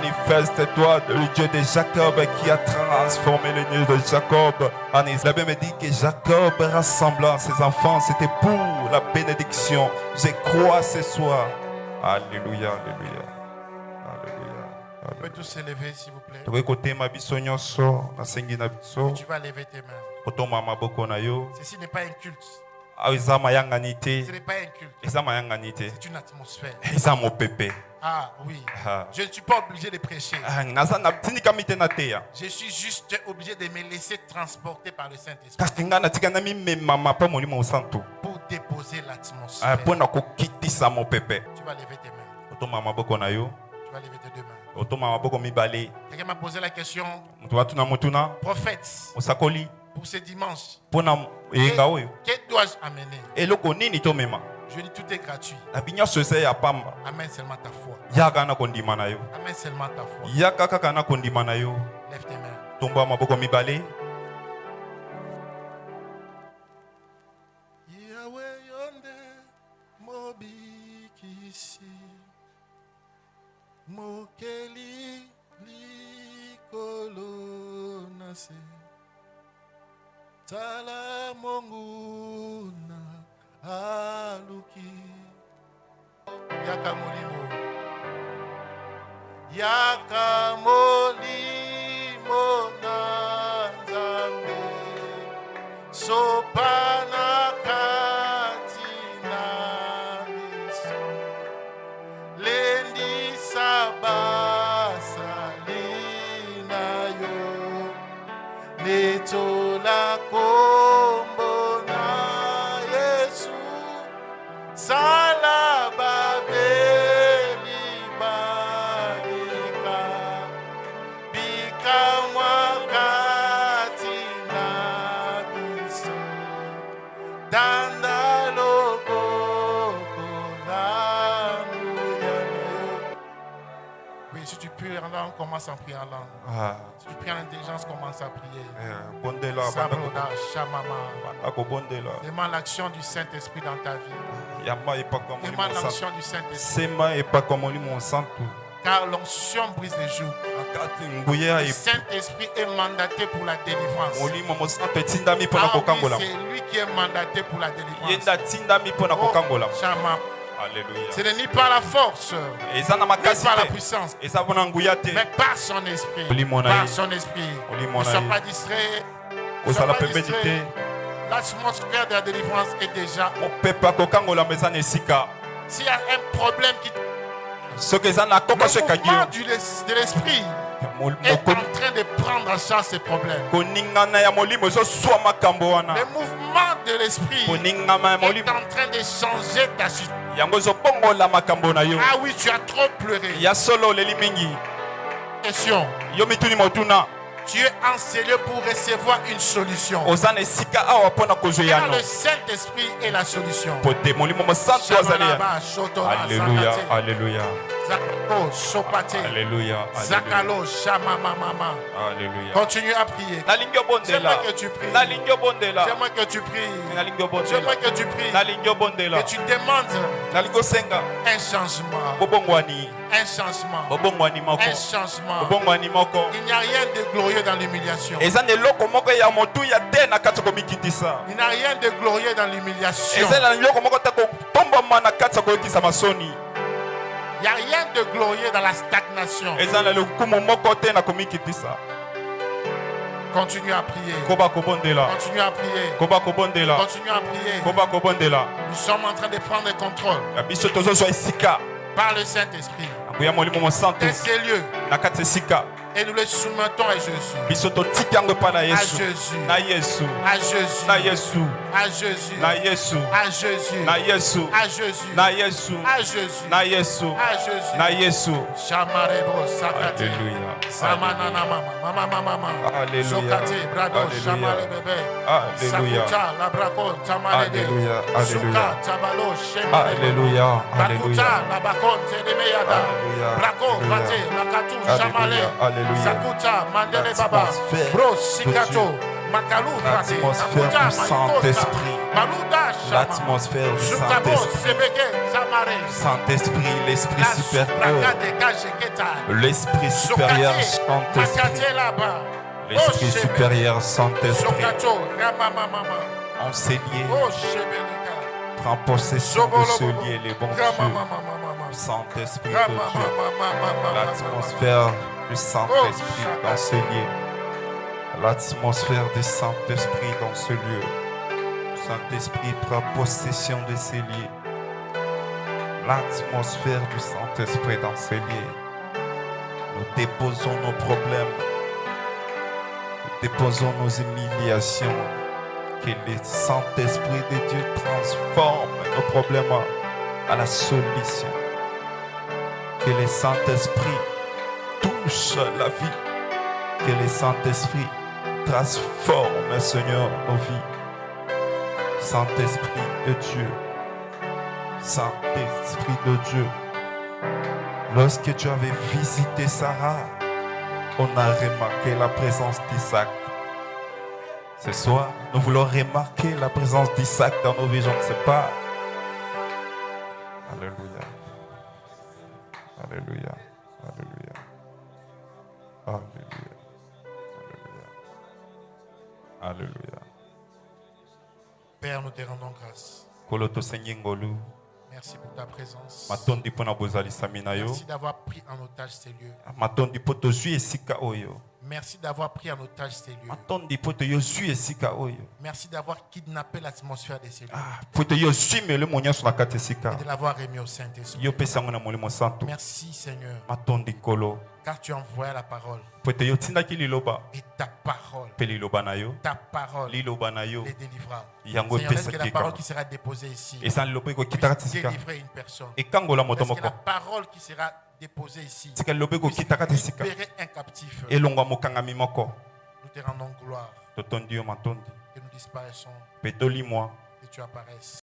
Manifeste-toi, le Dieu de Jacob qui a transformé le nid de Jacob en Israël. La Bible me dit que Jacob rassemblant ses enfants, c'était pour la bénédiction. Je crois ce soir. Alléluia, alléluia. On peut tous s'élever, s'il vous plaît. Tu vas lever tes mains. Ceci n'est pas un culte. Ce n'est pas un culte. C'est une atmosphère. Ah oui. Je ne suis pas obligé de prêcher. Je suis juste obligé de me laisser transporter par le Saint-Esprit. Pour déposer l'atmosphère. Tu vas lever tes mains. Tu vas lever tes deux mains. Quelqu'un m'a posé la question. Prophète. Pour ce dimanche. Que dois-je amener? Je dis tout est gratuit. Amène seulement ta foi. Amène seulement ta foi. Lève tes mains. Mokeli likolo nase Tala monguna aluki Yaka molimo na nzambe Sopana kati na biso Lendi sabasa lina yo Netola kombo na Yesu Salaba beli barika Bika mwakati na biso Danda loko si tu pries en langue, commence à prier en langue. Si tu pries en intelligence, commence à prier. Demande l'action du Saint-Esprit dans ta vie. Demande l'action du Saint-Esprit. Car l'onction brise les joues. Le Saint-Esprit est mandaté pour la délivrance. C'est lui qui est mandaté pour la délivrance. Alléluia. Ce n'est ni par la force, ni par la puissance, mais par son esprit. Par son esprit. Ne sois pas distrait. L'atmosphère de la délivrance est déjà. S'il y a un problème qui. Le mouvement de l'esprit est en train de prendre en charge ces problèmes. Le mouvement de l'esprit est en train de changer ta situation. Ah oui, tu as trop pleuré. Question. Tu es enseignant pour recevoir une solution. Car le Saint-Esprit est la solution. Alléluia, alléluia. Zakalo, Sopate. Alléluia. Zakalo, Shamamama. Alléluia. Continue à prier. J'aimerais que tu pries. J'aimerais que tu pries. J'aimerais que tu pries. Que tu demandes un changement. Un changement. Un changement. Il n'y a rien de glorieux dans l'humiliation. Il n'y a rien de glorieux dans l'humiliation. Il n'y a rien de glorieux dans la stagnation. Continue à prier. Continue à prier. Continue à prier. Nous sommes en train de prendre le contrôle par le Saint-Esprit de ces lieux. Et nous les soumettons à Jésus. À Jésus. À Jésus. À Jésus. À Jésus. À Jésus. À Jésus. À Jésus. À Jésus. À Jésus. À Jésus. Shamarebo sakate. Samanana mama mama. Sokate brado shamale bebe. Sakuta la brako tamalede. Suka tabalo shemale. Bakuta la bakon tenemeyada. Brako bate bakatu shamale. Sakuta mandele baba. Bro sikato. L'atmosphère du Saint-Esprit. L'atmosphère du Saint-Esprit. Saint-Esprit, l'Esprit supérieur. L'Esprit supérieur, Saint-Esprit. L'Esprit supérieur, Saint-Esprit. On s'est lié. Prends possession de ce lieu, les bons dieux. Saint-Esprit de Dieu. L'atmosphère du Saint-Esprit dans ce lieu. L'atmosphère du Saint-Esprit dans ce lieu. Saint-Esprit prend possession de ces lieux. L'atmosphère du Saint-Esprit dans ces lieux. Nous déposons nos problèmes. Nous déposons nos humiliations. Que le Saint-Esprit de Dieu transforme nos problèmes à la solution. Que le Saint-Esprit touche la vie. Que le Saint-Esprit transforme, Seigneur, nos vies. Saint-Esprit de Dieu. Saint-Esprit de Dieu. Lorsque tu avais visité Sarah, on a remarqué la présence d'Isaac. Ce soir, nous voulons remarquer la présence d'Isaac dans nos vies, je ne sais pas. Alléluia. Alléluia. Alléluia. Alléluia. Alléluia. Alléluia. Père, nous te rendons grâce. Merci pour ta présence. Merci d'avoir pris en otage ces lieux. Merci d'avoir pris en otage ces lieux. Merci d'avoir kidnappé l'atmosphère de ces lieux. Et de l'avoir remis au Saint-Esprit. Merci Seigneur. Car tu envoies la parole. Et ta parole les délivra. Seigneur, est-ce que la parole qui sera déposée ici puisse délivrer une personne? Est-ce que la parole qui sera déposée ici puisse libérer un captif? Nous te rendons gloire. Et nous disparaissons. Que tu apparaisses.